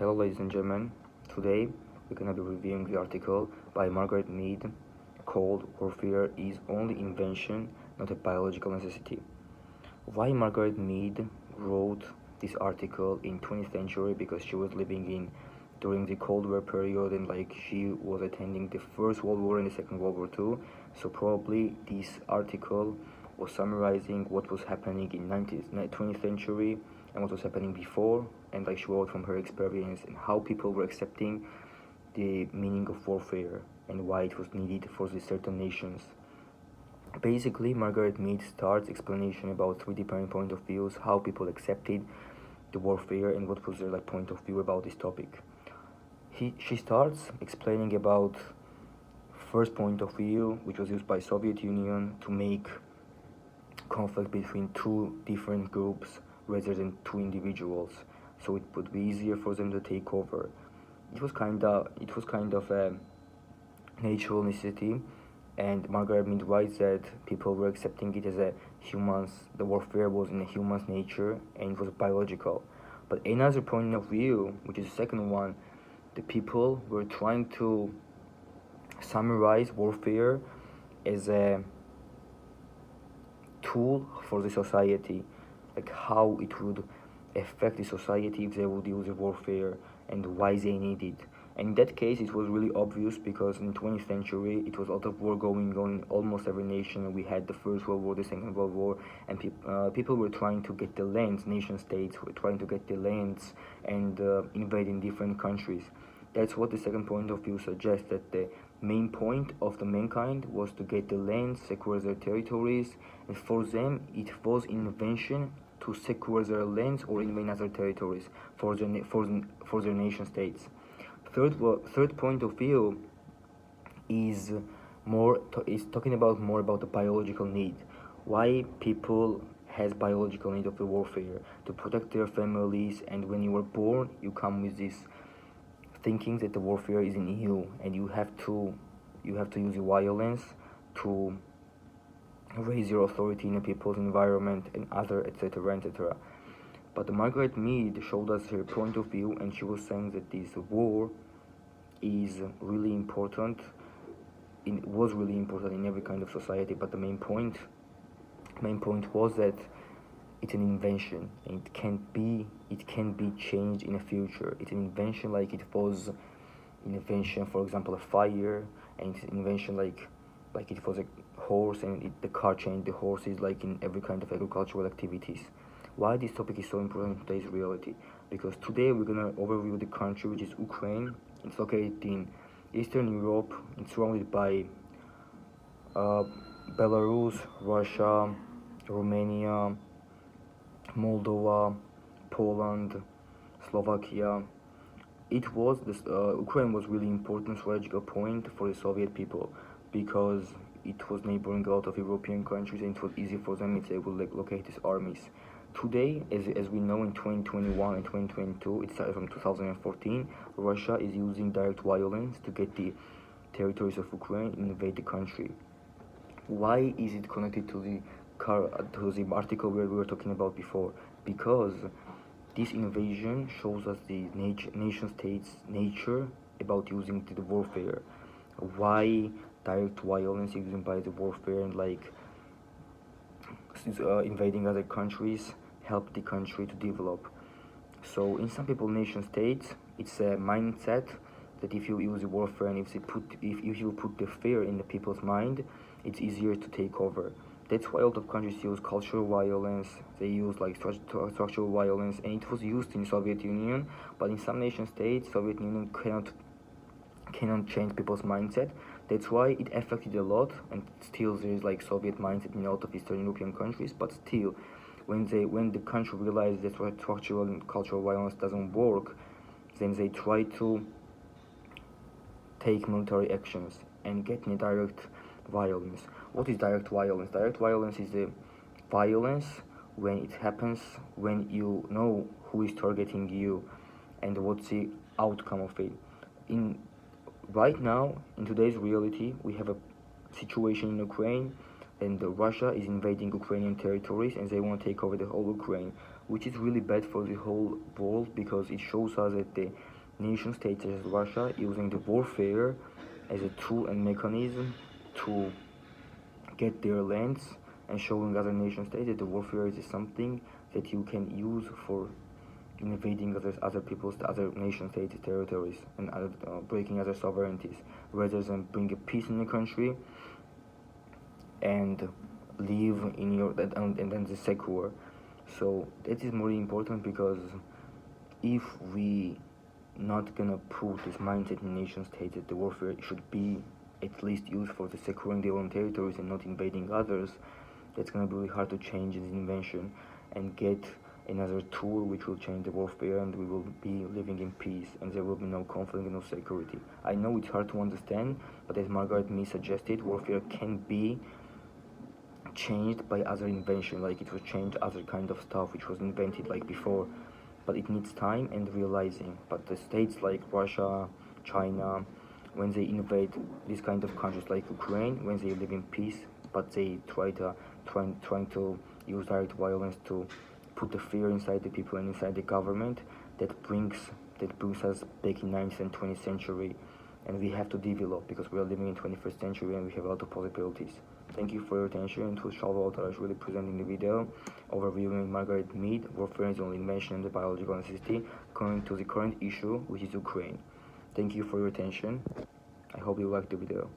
Hello, ladies and gentlemen. Today we're going to be reviewing the article by Margaret Mead called Warfare is Only Invention, Not a Biological Necessity. Why Margaret Mead wrote this article in 20th century? Because she was living in during the Cold War period, and she was attending the First World War and the Second World War too. So probably this article was summarizing what was happening in 20th century and what was happening before, and she wrote from her experience and how people were accepting the meaning of warfare and why it was needed for the certain nations. Basically, Margaret Mead starts explanation about three different point of views, how people accepted the warfare and what was their point of view about this topic. She starts explaining about first point of view, which was used by Soviet Union to make conflict between two different groups rather than two individuals, so it would be easier for them to take over. It was kind of a natural necessity, and Margaret Mead writes that people were accepting it as a humans. The warfare was in a human's nature and it was biological. But another point of view, which is the second one, the people were trying to summarize warfare as a tool for the society, how it would affect the society if they would use warfare and why they need it. And in that case, it was really obvious because in the 20th century, it was a lot of war going on in almost every nation. We had the First World War, the Second World War, and people were trying to get the lands, nation states were trying to get the lands and invading different countries. That's what the second point of view suggests, that the main point of the mankind was to get the lands, secure their territories, and for them it was invention to secure their lands or invade other territories for their nation states. Third point of view is talking about more about the biological need. Why people has biological need of the warfare to protect their families, and when you are born, you come with this thinking that the warfare is in you, and you have to use violence to raise your authority in a people's environment and other etc etc. But Margaret Mead showed us her point of view, and she was saying that this war is really important. It was really important in every kind of society, but the main point was that it's an invention, and it can be changed in the future. It's an invention like it was an invention, for example, a fire, and it's an invention like it was a horse, and the car changed the horses, in every kind of agricultural activities. Why this topic is so important in today's reality? Because today we're gonna overview the country, which is Ukraine. It's located in Eastern Europe. It's surrounded by Belarus, Russia, Romania, Moldova, Poland, Slovakia. Ukraine was really important strategical point for the Soviet people because it was neighboring a lot of European countries, and it was easy for them if they would locate these armies. Today, as we know, in 2021 and 2022, it started from 2014, Russia is using direct violence to get the territories of Ukraine and invade the country. Why is it connected to the article where we were talking about before? Because this invasion shows us the nation state's nature about using the warfare. Why direct violence used by the warfare and invading other countries help the country to develop. So in some people nation states, it's a mindset that if you use warfare and if you put the fear in the people's mind, it's easier to take over. That's why a lot of countries use cultural violence. They use structural violence, and it was used in Soviet Union. But in some nation states, Soviet Union cannot change people's mindset. That's why it affected a lot, and still there is Soviet mindset in a lot of Eastern European countries. But still, when the country realized that structural and cultural violence doesn't work, then they try to take military actions and get in direct violence. What is direct violence? Direct violence is the violence when it happens when you know who is targeting you and what's the outcome of it. Right now, in today's reality, we have a situation in Ukraine and Russia is invading Ukrainian territories and they want to take over the whole Ukraine, which is really bad for the whole world because it shows us that the nation states such as Russia using the warfare as a tool and mechanism to get their lands, and showing other nation states that the warfare is something that you can use for invading other people's, other nation states' territories and breaking other sovereignties, rather than bring a peace in the country and live in your and then the secular. So that is more important because if we not gonna put this mindset in nation states that the warfare should be at least used for the securing their own territories and not invading others, that's gonna be really hard to change this invention and get another tool which will change the warfare, and we will be living in peace and there will be no conflict and no security. I know it's hard to understand, but as Margaret Mead suggested, warfare can be changed by other invention, like it was changed other kind of stuff which was invented like before, but it needs time and realizing. But the states like Russia, China, when they invade these kind of countries like Ukraine, when they live in peace, but they trying to use direct violence to put the fear inside the people and inside the government, that brings us back in 19th and 20th century, and we have to develop because we are living in 21st century and we have a lot of possibilities. Thank you for your attention. It was Shalva Altarash really presenting the video overviewing Margaret Mead, warfare is only invention and the biological necessity, according to the current issue, which is Ukraine. Thank you for your attention. I hope you liked the video.